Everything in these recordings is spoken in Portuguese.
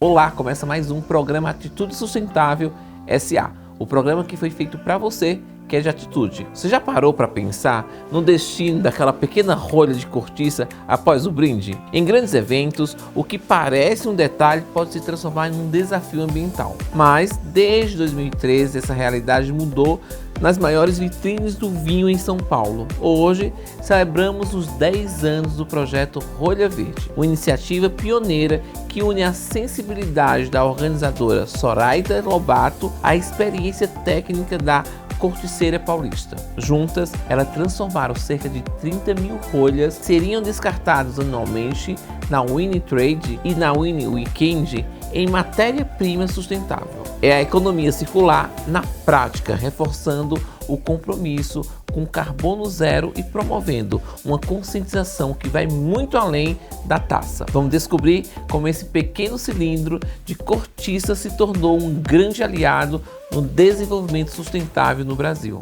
Olá, começa mais um programa Atitude Sustentável SA, o programa que foi feito para você que é de atitude. Você já parou para pensar no destino daquela pequena rolha de cortiça após o brinde? Em grandes eventos, o que parece um detalhe pode se transformar em um desafio ambiental. Mas, desde 2013, essa realidade mudou nas maiores vitrines do vinho em São Paulo. Hoje, celebramos os 10 anos do projeto Rolha Verde, uma iniciativa pioneira que une a sensibilidade da organizadora Zoraida Lobato à experiência técnica da Corticeira Paulista. Juntas, elas transformaram cerca de 30 mil rolhas que seriam descartadas anualmente na Wine Trade e na Wine Weekend em matéria-prima sustentável. É a economia circular na prática, reforçando o compromisso com carbono zero e promovendo uma conscientização que vai muito além da taça. Vamos descobrir como esse pequeno cilindro de cortiça se tornou um grande aliado no desenvolvimento sustentável no Brasil.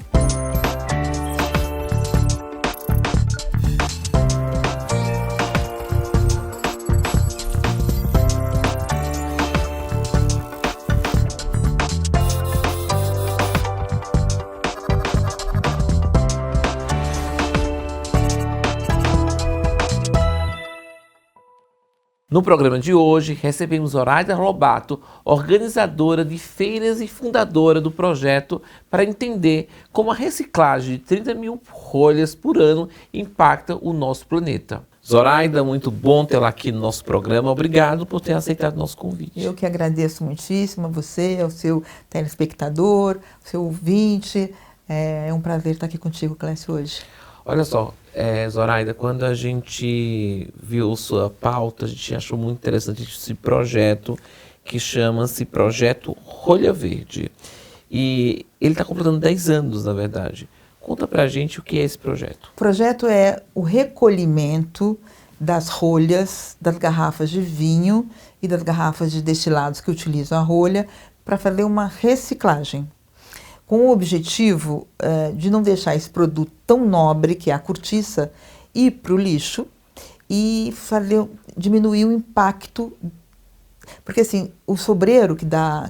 No programa de hoje, recebemos Zoraida Lobato, organizadora de feiras e fundadora do projeto, para entender como a reciclagem de 30 mil rolhas por ano impacta o nosso planeta. Zoraida, muito bom tê-la aqui no nosso programa. Obrigado por ter aceitado o nosso convite. Eu que agradeço muitíssimo a você, ao seu telespectador, ao seu ouvinte. É um prazer estar aqui contigo, Clécio, hoje. Olha só, Zoraida, quando a gente viu sua pauta, a gente achou muito interessante esse projeto que chama-se Projeto Rolha Verde. E ele está completando 10 anos, na verdade. Conta pra gente o que é esse projeto. O projeto é o recolhimento das rolhas, das garrafas de vinho e das garrafas de destilados que utilizam a rolha para fazer uma reciclagem, com o objetivo de não deixar esse produto tão nobre, que é a cortiça, ir para o lixo e diminuir o impacto. Porque assim, o sobreiro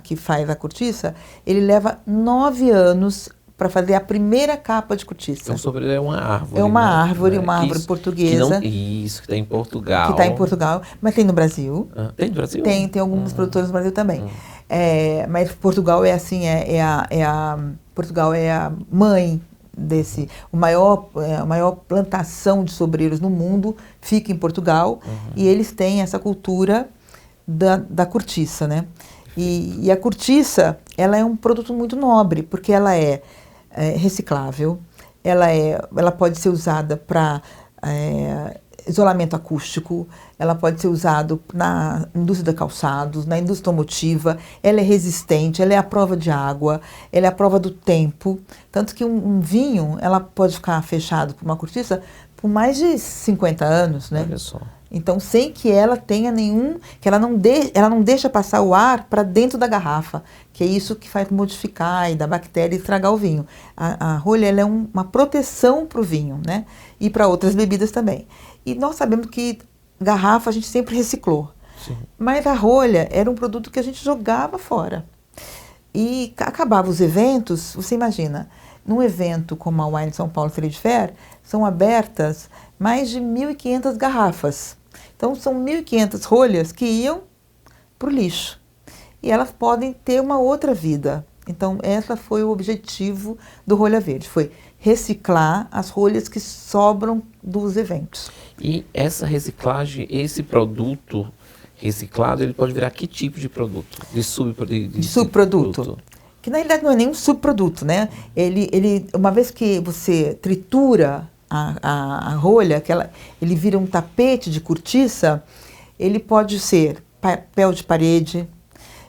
que faz a cortiça, ele leva 9 anos para fazer a primeira capa de cortiça. Então o sobreiro é uma árvore. É uma árvore, né? uma árvore portuguesa. Que está em Portugal. Que está em Portugal, mas tem no Brasil. Tem no Brasil? Tem alguns produtores no Brasil também. Mas Portugal é assim, Portugal é a mãe desse, a maior plantação de sobreiros no mundo fica em Portugal, e eles têm essa cultura da cortiça, né? E a cortiça, ela é um produto muito nobre, porque ela é reciclável, ela pode ser usada para isolamento acústico, ela pode ser usada na indústria de calçados, na indústria automotiva, ela é resistente, ela é à prova de água, ela é à prova do tempo, tanto que um vinho, ela pode ficar fechado por uma cortiça por mais de 50 anos, né? Olha só. Então, sem que ela tenha que ela não deixa passar o ar para dentro da garrafa, que é isso que faz modificar e dar bactéria e estragar o vinho. A rolha, ela é uma proteção para o vinho, né? E para outras bebidas também. E nós sabemos que garrafa a gente sempre reciclou. Sim. Mas a rolha era um produto que a gente jogava fora. E acabava os eventos, você imagina, num evento como a Wine São Paulo Trade Fair, são abertas mais de 1.500 garrafas. Então, são 1.500 rolhas que iam para o lixo. E elas podem ter uma outra vida. Então, esse foi o objetivo do Rolha Verde, foi reciclar as rolhas que sobram dos eventos. E essa reciclagem, esse produto reciclado, ele pode virar que tipo de produto? De subproduto? Que na realidade não é nem um subproduto, né? Uma vez que você tritura a rolha, ele vira um tapete de cortiça, ele pode ser papel de parede,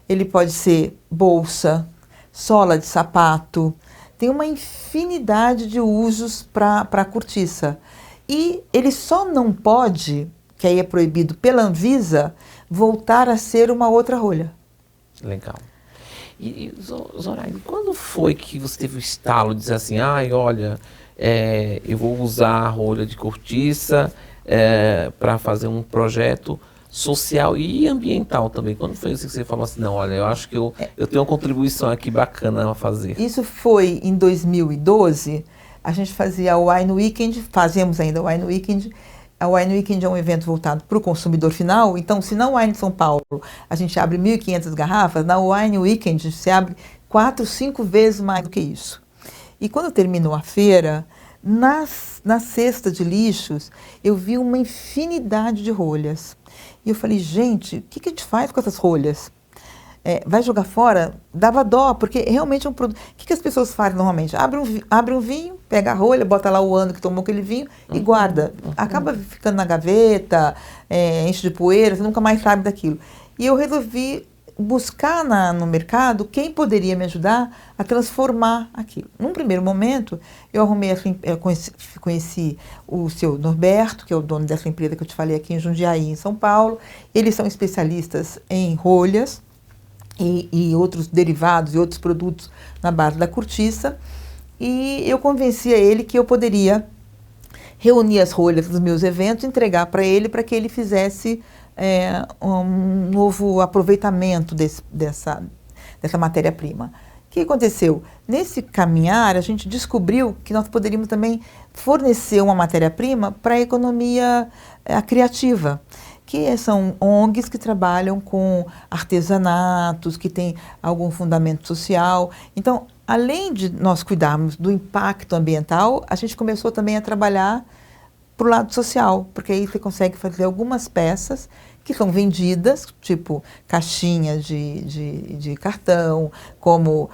ele pode ser bolsa, sola de sapato, tem uma infinidade de usos para a cortiça. E ele só não pode, que aí é proibido pela Anvisa, voltar a ser uma outra rolha. Legal. E Zoraida, quando foi que você teve o estalo de dizer assim, olha, eu vou usar a rolha de cortiça para fazer um projeto social e ambiental também. Quando foi isso que você falou assim, não, olha, eu acho que eu tenho uma contribuição aqui bacana a fazer? Isso foi em 2012, a gente fazia o Wine Weekend, fazemos ainda o Wine Weekend. A Wine Weekend é um evento voltado para o consumidor final, então se na Wine São Paulo a gente abre 1.500 garrafas, na Wine Weekend se abre 4, 5 vezes mais do que isso. E quando terminou a feira, na cesta de lixos, eu vi uma infinidade de rolhas. E eu falei, gente, o que a gente faz com essas rolhas? Vai jogar fora? Dava dó, porque realmente é um produto. O que as pessoas fazem normalmente? Abre um vinho, pega a rolha, bota lá o ano que tomou aquele vinho e guarda. Acaba ficando na gaveta, enche de poeira, você nunca mais sabe daquilo. E eu resolvi buscar no mercado quem poderia me ajudar a transformar aquilo. Num primeiro momento, eu conheci o seu Norberto, que é o dono dessa empresa que eu te falei aqui em Jundiaí, em São Paulo. Eles são especialistas em rolhas e outros derivados e outros produtos na base da cortiça. E eu convenci a ele que eu poderia reunir as rolhas dos meus eventos, entregar para ele, para que ele fizesse um novo aproveitamento dessa matéria-prima. O que aconteceu? Nesse caminhar, a gente descobriu que nós poderíamos também fornecer uma matéria-prima para a economia criativa, que são ONGs que trabalham com artesanatos, que têm algum fundamento social. Então, além de nós cuidarmos do impacto ambiental, a gente começou também a trabalhar para o lado social, porque aí você consegue fazer algumas peças que são vendidas, tipo caixinha de cartão, como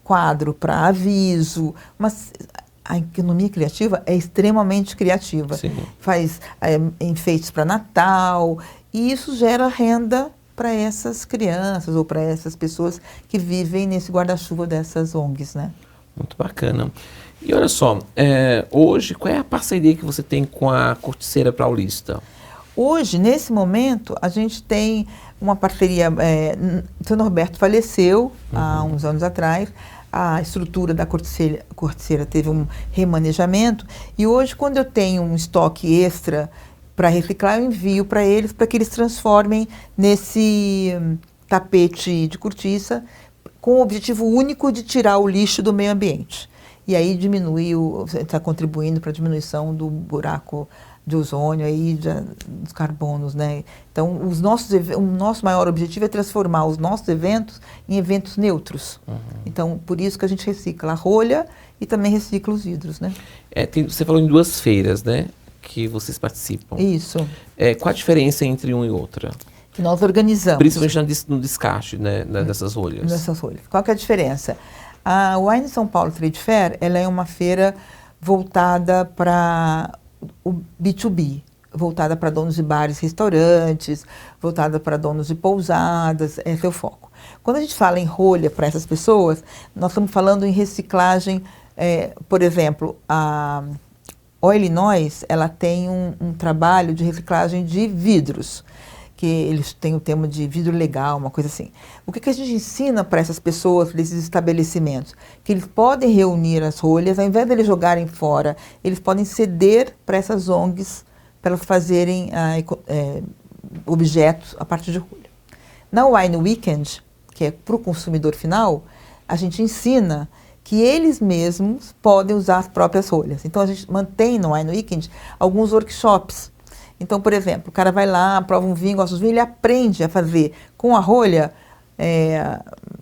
quadro para aviso, mas a economia criativa é extremamente criativa. Sim. Faz enfeites para Natal, e isso gera renda para essas crianças ou para essas pessoas que vivem nesse guarda-chuva dessas ONGs, né? Muito bacana. E olha só, hoje, qual é a parceria que você tem com a Corticeira Paulista? Hoje, nesse momento, a gente tem uma parceria. O seu Norberto faleceu há uns anos atrás, a estrutura da corticeira teve um remanejamento, e hoje, quando eu tenho um estoque extra para reciclar, eu envio para eles, para que eles transformem nesse tapete de cortiça, com o objetivo único de tirar o lixo do meio ambiente. E aí está contribuindo para a diminuição do buraco de ozônio, aí, dos carbonos, né? Então, o nosso maior objetivo é transformar os nossos eventos em eventos neutros. Então, por isso que a gente recicla a rolha e também recicla os vidros, né? Você falou em 2 feiras, né? Que vocês participam. Isso. Qual a diferença entre uma e outra? Que nós organizamos. Principalmente no descarte, né, dessas rolhas. Nessas rolhas. Qual que é a diferença? A Wine São Paulo Trade Fair, ela é uma feira voltada para o B2B, voltada para donos de bares, restaurantes, voltada para donos de pousadas, esse é o foco. Quando a gente fala em rolha para essas pessoas, nós estamos falando em reciclagem, por exemplo, a Illinois, ela tem um trabalho de reciclagem de vidros, que eles têm o termo de vidro legal, uma coisa assim. O que a gente ensina para essas pessoas, para esses estabelecimentos? Que eles podem reunir as rolhas, ao invés de eles jogarem fora, eles podem ceder para essas ONGs, para elas fazerem objetos a partir de rolha. Na Wine Weekend, que é para o consumidor final, a gente ensina que eles mesmos podem usar as próprias rolhas. Então, a gente mantém no Wine Weekend alguns workshops. Então, por exemplo, o cara vai lá, prova um vinho, gosta do vinho, ele aprende a fazer com a rolha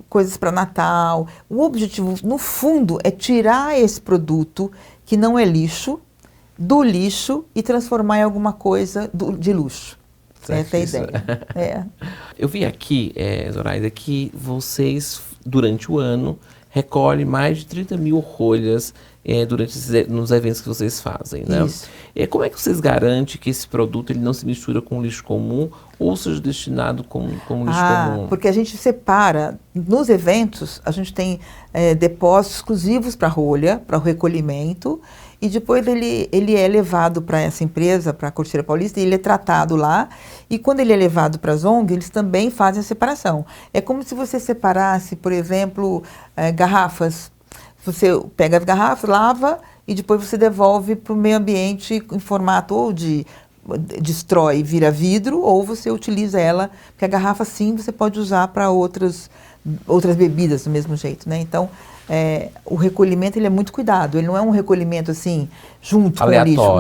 coisas para Natal. O objetivo, no fundo, é tirar esse produto que não é lixo, do lixo, e transformar em alguma coisa de luxo. Essa é a ideia. Eu vi aqui, Zoraida, que vocês, durante o ano, recolhem mais de 30 mil rolhas nos eventos que vocês fazem, né? Isso. Como é que vocês garantem que esse produto ele não se mistura com lixo comum ou seja destinado como lixo comum? Porque a gente separa, nos eventos, a gente tem depósitos exclusivos para rolha, para o recolhimento, e depois ele é levado para essa empresa, para a Corticeira Paulista, e ele é tratado lá, e quando ele é levado para as ONGs, eles também fazem a separação. É como se você separasse, por exemplo, garrafas. Você pega as garrafas, lava e depois você devolve para o meio ambiente em formato ou de destrói e vira vidro, ou você utiliza ela, porque a garrafa sim você pode usar para outras bebidas do mesmo jeito, né? Então, o recolhimento ele é muito cuidado, ele não é um recolhimento assim, junto aleatório. com o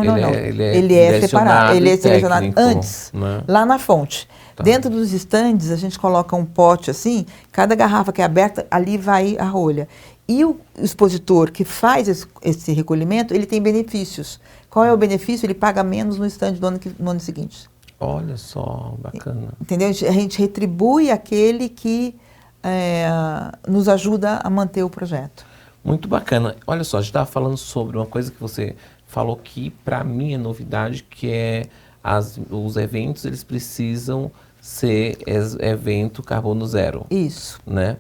lixo. Não. Ele é separado, ele é selecionado antes, né? Lá na fonte. Tá. Dentro dos estandes, a gente coloca um pote assim, cada garrafa que é aberta, ali vai a rolha. E o expositor que faz esse recolhimento, ele tem benefícios. Qual é o benefício? Ele paga menos no estande no ano seguinte. Olha só, bacana. Entendeu? A gente retribui aquele que nos ajuda a manter o projeto. Muito bacana. Olha só, a gente estava falando sobre uma coisa que você falou que para mim é novidade, que é os eventos, eles precisam ser evento carbono zero. Isso. Né?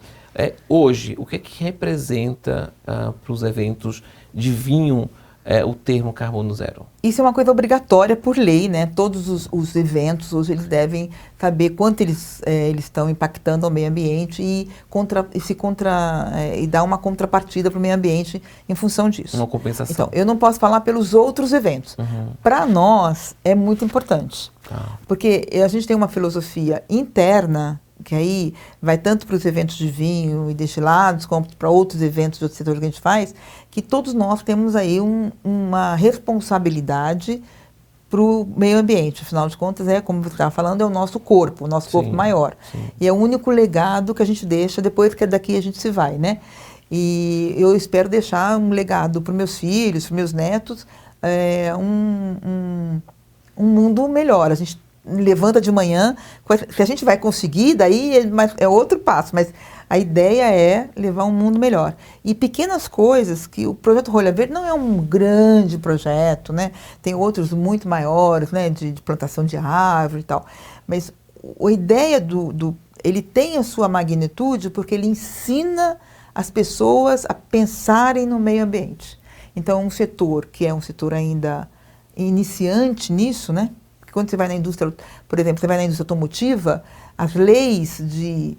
Hoje, o que é que representa para os eventos de vinho o termo carbono zero? Isso é uma coisa obrigatória por lei, né? Todos os eventos hoje eles devem saber quanto eles estão impactando ao meio ambiente e dar uma contrapartida para o meio ambiente em função disso. Uma compensação. Então, eu não posso falar pelos outros eventos. Uhum. Para nós é muito importante, porque a gente tem uma filosofia interna que aí vai tanto para os eventos de vinho e destilados, como para outros eventos de outros setores que a gente faz, que todos nós temos aí uma responsabilidade para o meio ambiente. Afinal de contas, como você estava falando, é o nosso corpo maior. Sim. E é o único legado que a gente deixa depois que daqui a gente se vai, né? E eu espero deixar um legado para os meus filhos, para os meus netos, um mundo melhor. A gente levanta de manhã, se a gente vai conseguir, daí é outro passo, mas a ideia é levar um mundo melhor. E pequenas coisas, que o projeto Rolha Verde não é um grande projeto, né? Tem outros muito maiores, né? De plantação de árvore e tal, mas a ideia ele tem a sua magnitude porque ele ensina as pessoas a pensarem no meio ambiente. Então, um setor que é um setor ainda iniciante nisso, né? Quando você vai na indústria, por exemplo, você vai na indústria automotiva, as leis de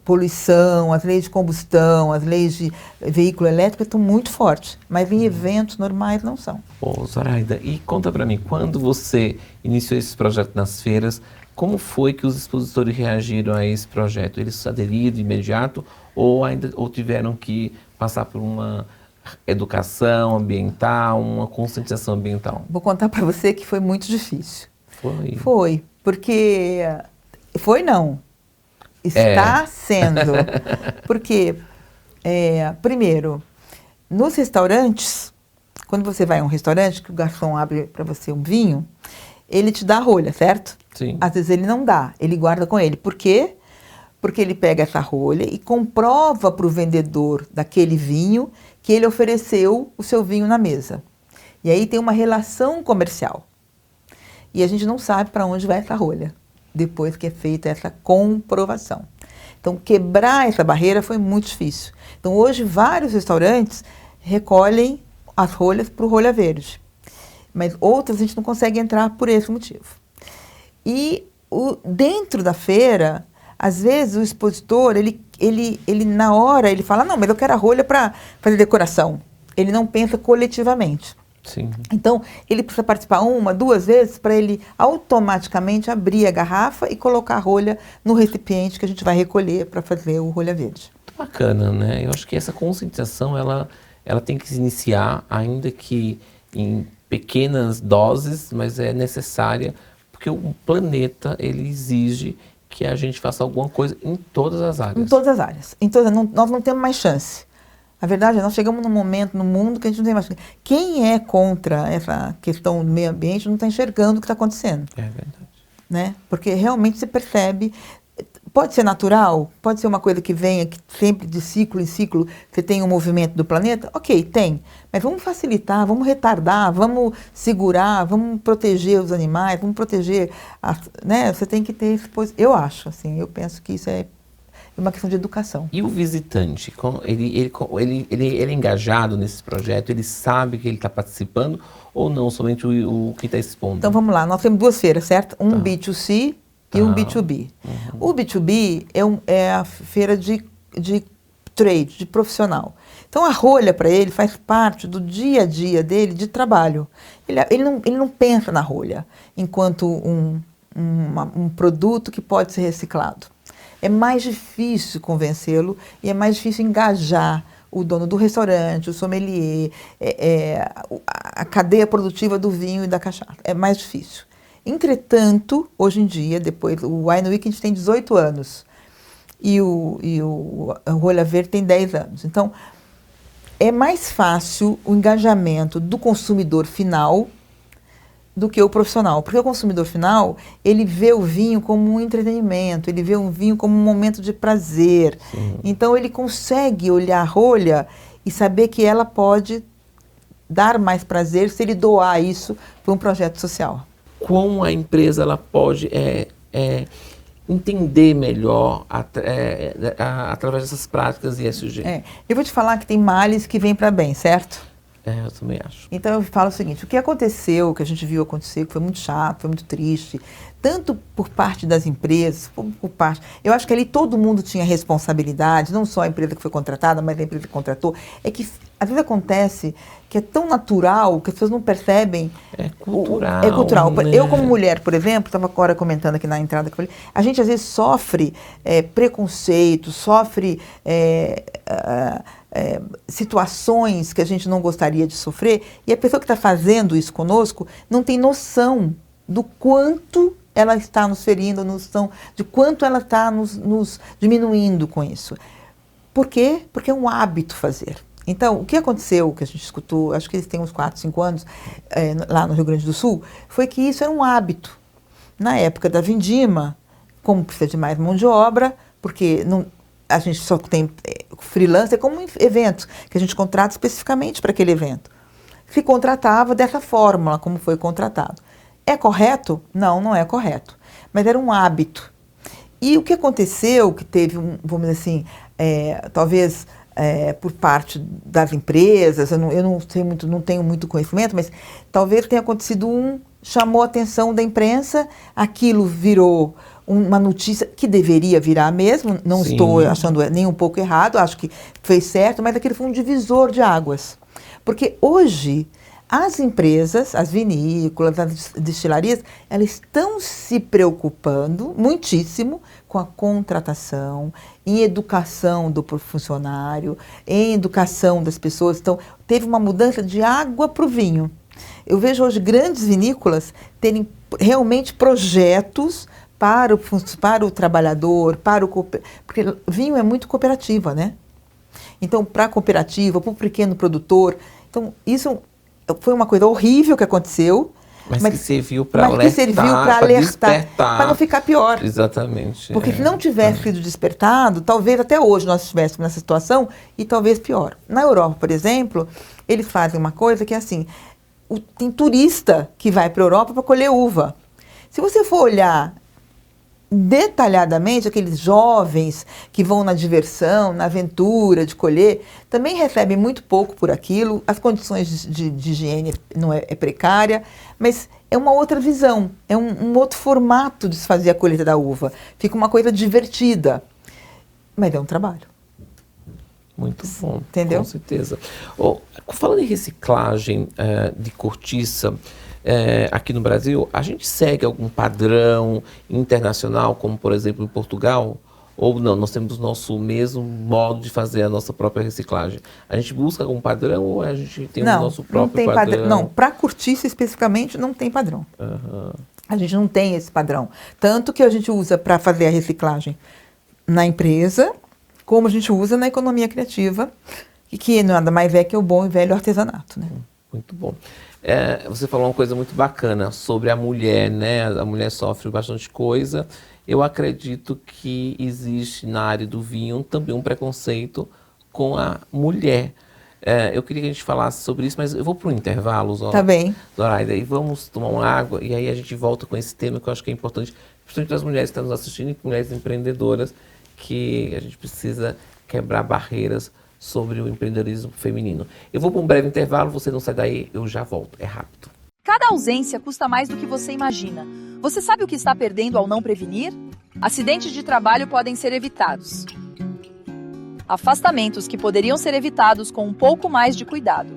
poluição, as leis de combustão, as leis de veículo elétrico estão muito fortes, mas em eventos normais não são. Ô, Zoraida, e conta para mim, quando você iniciou esse projeto nas feiras, como foi que os expositores reagiram a esse projeto? Eles aderiram de imediato ou tiveram que passar por uma educação ambiental, uma conscientização ambiental? Vou contar para você que foi muito difícil. Foi, porque... Foi não. Está sendo. Porque, primeiro, nos restaurantes, quando você vai a um restaurante, que o garçom abre para você um vinho, ele te dá a rolha, certo? Sim. Às vezes ele não dá, ele guarda com ele. Por quê? Porque ele pega essa rolha e comprova para o vendedor daquele vinho que ele ofereceu o seu vinho na mesa. E aí tem uma relação comercial. E a gente não sabe para onde vai essa rolha, depois que é feita essa comprovação. Então, quebrar essa barreira foi muito difícil. Então, hoje, vários restaurantes recolhem as rolhas para o Rolha Verde. Mas outras a gente não consegue entrar por esse motivo. E dentro da feira, às vezes o expositor, ele na hora, ele fala, não, mas eu quero a rolha para fazer decoração. Ele não pensa coletivamente. Sim. Então, ele precisa participar 1, 2 vezes para ele automaticamente abrir a garrafa e colocar a rolha no recipiente que a gente vai recolher para fazer o Rolha Verde. Bacana, né? Eu acho que essa conscientização, ela tem que se iniciar, ainda que em pequenas doses, mas é necessária, porque o planeta, ele exige que a gente faça alguma coisa em todas as áreas. Em todas as áreas. Nós não temos mais chance. A verdade é, nós chegamos num momento no mundo que a gente não tem mais chance. Quem é contra essa questão do meio ambiente não está enxergando o que está acontecendo. É verdade. Né? Porque realmente se percebe, pode ser natural, pode ser uma coisa que venha que sempre de ciclo em ciclo, você tem um movimento do planeta, ok, tem, mas vamos facilitar, vamos retardar, vamos segurar, vamos proteger os animais, vamos proteger, né? Você tem que ter, eu acho, assim, eu penso que isso é uma questão de educação. E o visitante, ele é engajado nesse projeto, ele sabe que ele está participando ou não, somente o que está expondo? Então vamos lá, nós temos 2 feiras, certo? Um B2C e um B2B. Uhum. O B2B é a feira de trade, de profissional. Então a rolha para ele faz parte do dia a dia dele de trabalho. Ele não pensa na rolha enquanto um produto que pode ser reciclado. É mais difícil convencê-lo e é mais difícil engajar o dono do restaurante, o sommelier, a cadeia produtiva do vinho e da cachaça. É mais difícil. Entretanto, hoje em dia, depois, o Wine Week a gente tem 18 anos e o Rolha Verde tem 10 anos. Então, é mais fácil o engajamento do consumidor final do que o profissional. Porque o consumidor final, ele vê o vinho como um entretenimento, ele vê o vinho como um momento de prazer. Sim. Então, ele consegue olhar a rolha e saber que ela pode dar mais prazer se ele doar isso para um projeto social. Como a empresa ela pode entender melhor através dessas práticas ESG? Eu vou te falar que tem males que vêm para bem, certo? Eu também acho. Então eu falo o seguinte, o que aconteceu, que a gente viu acontecer, que foi muito chato, foi muito triste, tanto por parte das empresas, por parte... Eu acho que ali todo mundo tinha responsabilidade, não só a empresa que foi contratada, mas a empresa que contratou. É que às vezes acontece que é tão natural que as pessoas não percebem. É cultural. É cultural. Né? Eu, como mulher, por exemplo, estava agora comentando aqui na entrada, que eu falei, a gente às vezes sofre preconceito, sofre situações que a gente não gostaria de sofrer, e a pessoa que está fazendo isso conosco não tem noção do quanto ela está nos ferindo, noção de quanto ela está nos diminuindo com isso. Por quê? Porque é um hábito fazer. Então, o que aconteceu, que a gente escutou, acho que eles têm uns 4, 5 anos, lá no Rio Grande do Sul, foi que isso era um hábito. Na época da vindima, como precisa de mais mão de obra, porque a gente só tem freelancer como evento, que a gente contrata especificamente para aquele evento. Se contratava dessa fórmula, como foi contratado. É correto? Não, não é correto. Mas era um hábito. E o que aconteceu, que teve, vamos dizer assim, talvez... por parte das empresas, eu não sei muito, não tenho muito conhecimento, mas talvez tenha acontecido chamou a atenção da imprensa, aquilo virou uma notícia que deveria virar mesmo, não Sim. Estou achando nem um pouco errado, acho que fez certo, mas aquilo foi um divisor de águas. Porque hoje as empresas, as vinícolas, as destilarias, elas estão se preocupando muitíssimo com a contratação, em educação do funcionário, em educação das pessoas. Então, teve uma mudança de água para o vinho. Eu vejo hoje grandes vinícolas terem realmente projetos para o trabalhador, porque vinho é muito cooperativa, né? Então, para a cooperativa, para o pequeno produtor. Então, isso foi uma coisa horrível que aconteceu. Mas que serviu para alertar, para não ficar pior. Exatamente. Porque se não tivesse sido despertado, talvez até hoje nós estivéssemos nessa situação e talvez pior. Na Europa, por exemplo, eles fazem uma coisa que é assim, tem turista que vai para a Europa para colher uva. Se você for olhar detalhadamente, aqueles jovens que vão na diversão, na aventura de colher, também recebem muito pouco por aquilo, as condições de higiene não é precária, mas é uma outra visão, é um outro formato de se fazer a colheita da uva. Fica uma coisa divertida, mas é um trabalho. Muito bom, entendeu? Com certeza. Falando em reciclagem de cortiça, aqui no Brasil, a gente segue algum padrão internacional, como por exemplo em Portugal? Ou não, nós temos o nosso mesmo modo de fazer a nossa própria reciclagem? A gente busca algum padrão ou a gente tem o nosso próprio padrão? Não, para cortiça especificamente não tem padrão. Uhum. A gente não tem esse padrão. Tanto que a gente usa para fazer a reciclagem na empresa, como a gente usa na economia criativa, que nada mais é que o bom e velho artesanato, né? Muito bom. Você falou uma coisa muito bacana sobre a mulher, né? A mulher sofre bastante coisa. Eu acredito que existe na área do vinho também um preconceito com a mulher. Eu queria que a gente falasse sobre isso, mas eu vou para um intervalo, Tá bem. Zoraida, e vamos tomar uma água e aí a gente volta com esse tema que eu acho que é importante, principalmente das mulheres que estão nos assistindo e mulheres empreendedoras, que a gente precisa quebrar barreiras sobre o empreendedorismo feminino. Eu vou para um breve intervalo, você não sai daí, eu já volto, é rápido. Cada ausência custa mais do que você imagina. Você sabe o que está perdendo ao não prevenir? Acidentes de trabalho podem ser evitados. Afastamentos que poderiam ser evitados com um pouco mais de cuidado.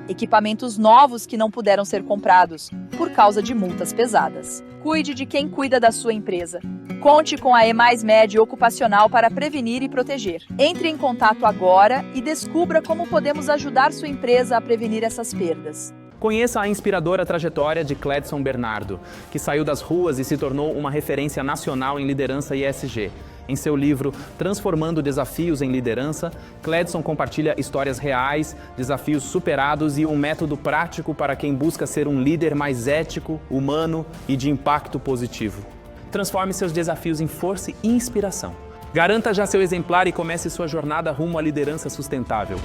Equipamentos novos que não puderam ser comprados por causa de multas pesadas. Cuide de quem cuida da sua empresa. Conte com a E+Med Ocupacional para prevenir e proteger. Entre em contato agora e descubra como podemos ajudar sua empresa a prevenir essas perdas. Conheça a inspiradora trajetória de Cledson Bernardo, que saiu das ruas e se tornou uma referência nacional em liderança ESG. Em seu livro Transformando Desafios em Liderança, Cledson compartilha histórias reais, desafios superados e um método prático para quem busca ser um líder mais ético, humano e de impacto positivo. Transforme seus desafios em força e inspiração. Garanta já seu exemplar e comece sua jornada rumo à liderança sustentável.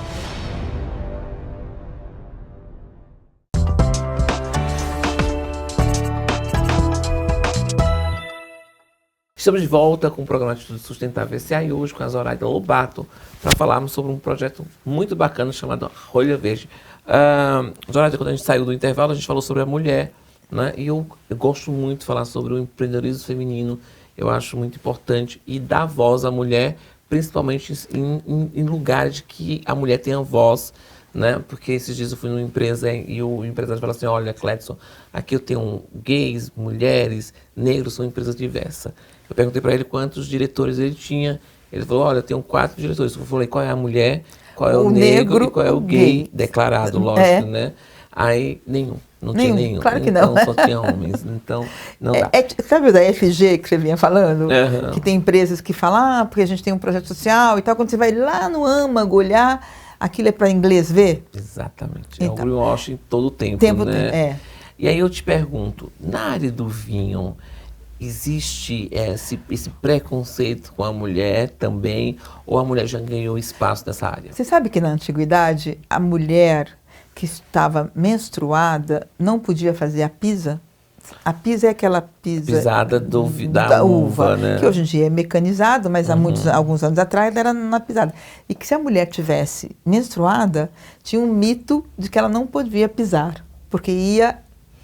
Estamos de volta com o programa Atitude Sustentável SA e hoje com a Zoraida Lobato para falarmos sobre um projeto muito bacana chamado Rolha Verde. Zoraida, quando a gente saiu do intervalo, a gente falou sobre a mulher, né? E eu gosto muito de falar sobre o empreendedorismo feminino. Eu acho muito importante e dar voz à mulher, principalmente em lugares que a mulher tenha voz, né? Porque esses dias eu fui numa empresa e o empresário falou assim: olha, Cledson, aqui eu tenho gays, mulheres, negros, são empresas diversas. Eu perguntei para ele quantos diretores ele tinha. Ele falou: olha, eu tenho 4 diretores. Eu falei: qual é a mulher, qual é o negro e qual é o gay declarado, lógico, né? Aí, nenhum. Não tinha nenhum. Claro que então, não. Só tinha homens. Então, não dá. Sabe o da FG que você vinha falando? Uhum. Que tem empresas que falam, porque a gente tem um projeto social e tal. Quando você vai lá no âmago olhar, aquilo é para inglês ver? Exatamente. Então, é o greenwashing todo o tempo, né? É. E aí eu te pergunto, na área do vinho, existe esse preconceito com a mulher também, ou a mulher já ganhou espaço nessa área? Você sabe que na antiguidade, a mulher que estava menstruada não podia fazer a pisa? A pisa é aquela pisada da uva, né? Que hoje em dia é mecanizado, mas há alguns anos atrás era na pisada. E que se a mulher tivesse menstruada, tinha um mito de que ela não podia pisar, porque ia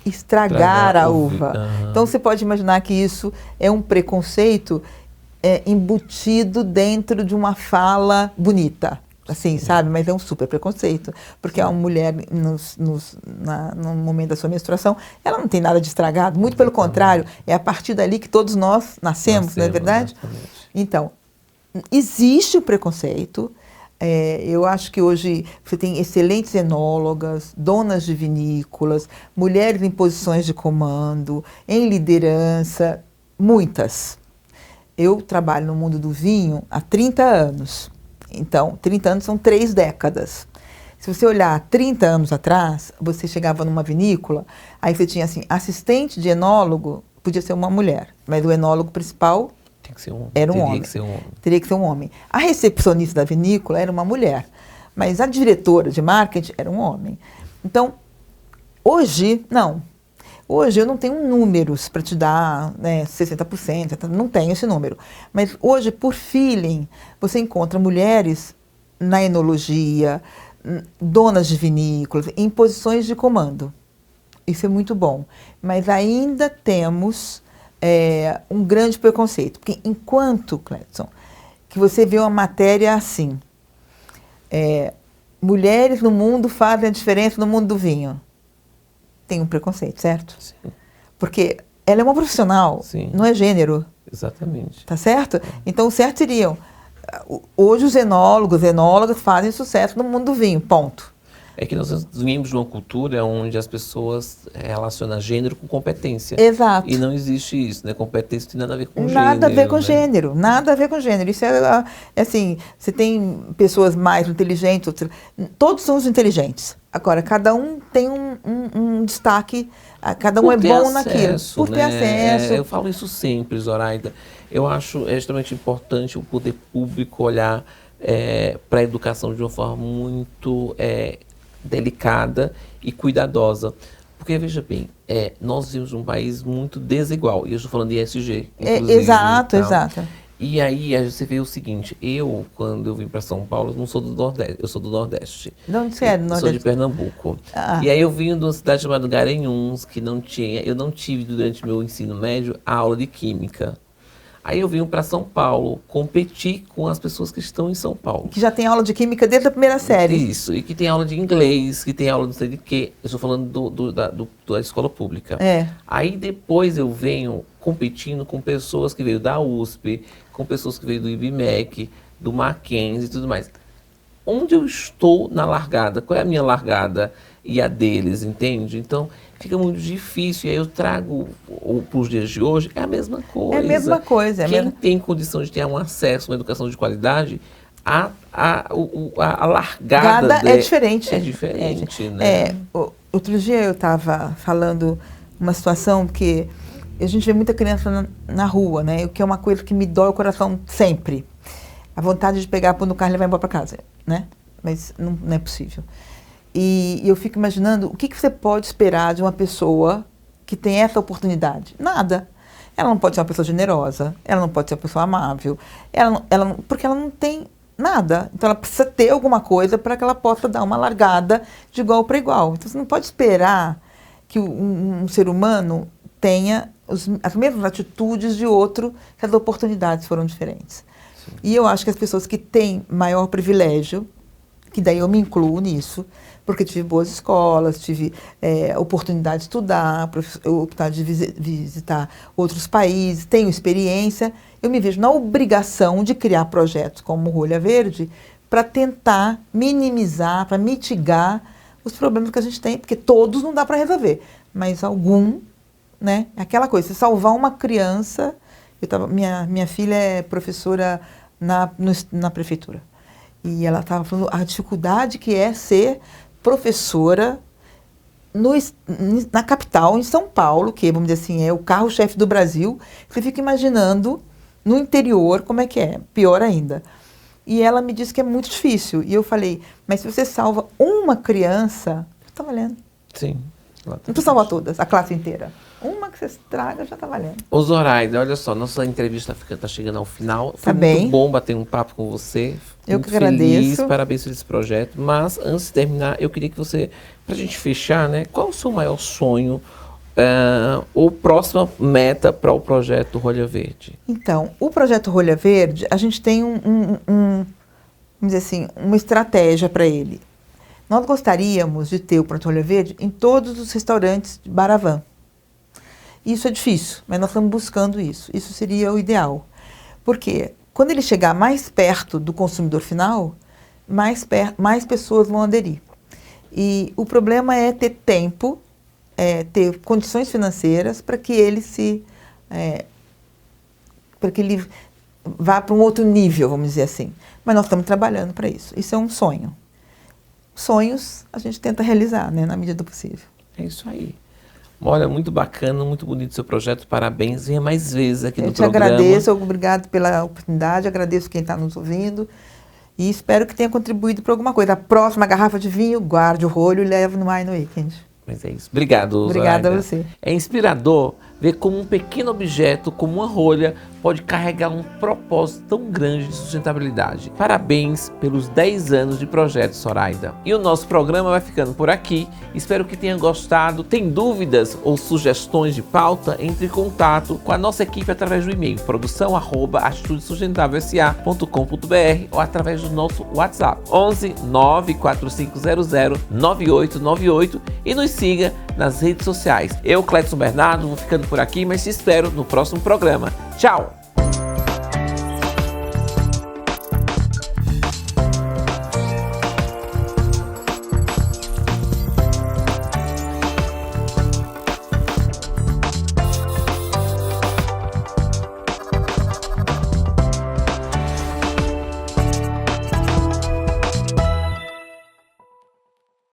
estragar a uva. Então você pode imaginar que isso é um preconceito embutido dentro de uma fala bonita. Assim, sabe? Mas é um super preconceito. Porque a mulher, no momento da sua menstruação, ela não tem nada de estragado. Muito pelo contrário, é a partir dali que todos nós nascemos, não é verdade? Exatamente. Então, existe o preconceito. Eu acho que hoje você tem excelentes enólogas, donas de vinícolas, mulheres em posições de comando, em liderança, muitas. Eu trabalho no mundo do vinho há 30 anos. Então, 30 anos são 3 décadas. Se você olhar 30 anos atrás, você chegava numa vinícola, aí você tinha assim, assistente de enólogo, podia ser uma mulher, mas o enólogo principal Tem que ser um homem. era um homem. Teria que ser um homem. A recepcionista da vinícola era uma mulher, mas a diretora de marketing era um homem. Então, hoje, não. Hoje eu não tenho números para te dar, né, 60%, não tenho esse número. Mas hoje, por feeling, você encontra mulheres na enologia, donas de vinícolas, em posições de comando. Isso é muito bom. Mas ainda temos um grande preconceito. Porque enquanto, Cledson, que você vê uma matéria assim, mulheres no mundo fazem a diferença no mundo do vinho. Tem um preconceito, certo? Sim. Porque ela é uma profissional, Sim. não é gênero. Exatamente. Tá certo? Então, o certo seriam, hoje os enólogas fazem sucesso no mundo do vinho, ponto. É que nós vimos de uma cultura onde as pessoas relacionam gênero com competência. Exato. E não existe isso, né? Competência não tem nada a ver com gênero. Nada a ver com né? gênero, nada a ver com gênero. Isso é assim, você tem pessoas mais inteligentes, outras, todos somos inteligentes. Agora, cada um tem um destaque, cada um é bom naquilo. Por ter acesso. Eu falo isso sempre, Zoraida. Eu acho extremamente importante o poder público olhar para a educação de uma forma muito delicada e cuidadosa. Porque, veja bem, nós vivemos um país muito desigual. E eu estou falando de ESG, inclusive. Exato, exato. E aí você vê o seguinte, quando eu vim para São Paulo, eu não sou do Nordeste, eu sou do Nordeste. De onde você é do Nordeste? Eu sou de Pernambuco. E aí eu vim de uma cidade chamada Garanhuns, que eu não tive durante meu ensino médio a aula de química. Aí eu venho para São Paulo competir com as pessoas que estão em São Paulo. Que já tem aula de química desde a primeira série. Isso, e que tem aula de inglês, que tem aula não sei de quê. Eu estou falando da escola pública. É. Aí depois eu venho competindo com pessoas que veio da USP, com pessoas que veio do IBMEC, do Mackenzie e tudo mais. Onde eu estou na largada? Qual é a minha largada e a deles, entende? Então, fica muito difícil. E aí eu trago para os dias de hoje, é a mesma coisa. É a mesma coisa. Quem tem condição de ter um acesso a uma educação de qualidade, a largada é diferente. É diferente, né? Outro dia eu estava falando uma situação que a gente vê muita criança na rua, né? O que é uma coisa que me dói o coração sempre. A vontade de pegar, pôr no carro e levar embora para casa, né? Mas não é possível. E eu fico imaginando o que você pode esperar de uma pessoa que tem essa oportunidade. Nada. Ela não pode ser uma pessoa generosa, ela não pode ser uma pessoa amável, porque ela não tem nada. Então ela precisa ter alguma coisa para que ela possa dar uma largada de igual para igual. Então você não pode esperar que um ser humano tenha as mesmas atitudes de outro, se as oportunidades foram diferentes. Sim. E eu acho que as pessoas que têm maior privilégio, que daí eu me incluo nisso, porque tive boas escolas, tive oportunidade de estudar, oportunidade de visitar outros países, tenho experiência, eu me vejo na obrigação de criar projetos como o Rolha Verde para tentar minimizar, para mitigar os problemas que a gente tem, porque todos não dá para resolver, mas algum, né? Aquela coisa, se salvar uma criança, minha filha é professora na prefeitura, e ela estava falando a dificuldade que é ser professora na capital, em São Paulo, que, vamos dizer assim, é o carro-chefe do Brasil. Você fica imaginando no interior como é que é, pior ainda. E ela me disse que é muito difícil. E eu falei, mas se você salva uma criança, está valendo. Sim. Não precisa salvar todas, a classe inteira. Uma que você estraga já está valendo. Ô Zoraida, olha só, nossa entrevista está chegando ao final. Foi muito bem bom bater um papo com você. Eu que agradeço. Parabéns por esse projeto. Mas, antes de terminar, eu queria que você, para a gente fechar, né? Qual é o seu maior sonho ou próxima meta para o projeto Rolha Verde? Então, o projeto Rolha Verde, a gente tem vamos dizer assim, uma estratégia para ele. Nós gostaríamos de ter o projeto Rolha Verde em todos os restaurantes de Baravan. Isso é difícil, mas nós estamos buscando isso. Isso seria o ideal. Porque quando ele chegar mais perto do consumidor final, mais pessoas vão aderir. E o problema é ter tempo, ter condições financeiras para que ele vá para um outro nível, vamos dizer assim. Mas nós estamos trabalhando para isso. Isso é um sonho. Sonhos a gente tenta realizar, né, na medida do possível. É isso aí. Olha, muito bacana, muito bonito o seu projeto, parabéns, venha mais vezes aqui no programa. Eu te agradeço, obrigado pela oportunidade, agradeço quem está nos ouvindo e espero que tenha contribuído para alguma coisa. A próxima garrafa de vinho, guarde o rolho e leve no Wine Weekend. Mas é isso. Obrigado, Obrigada Zoraida. a você. É inspirador ver como um pequeno objeto, como uma rolha, pode carregar um propósito tão grande de sustentabilidade. Parabéns pelos 10 anos de projeto, Zoraida. E o nosso programa vai ficando por aqui. Espero que tenha gostado. Tem dúvidas ou sugestões de pauta? Entre em contato com a nossa equipe através do e-mail produção@atitudesustentavelse.com.br ou através do nosso WhatsApp 11 94500 9898 e nos siga nas redes sociais. Eu, Cledson Bernardo, vou ficando por aqui, mas te espero no próximo programa. Tchau!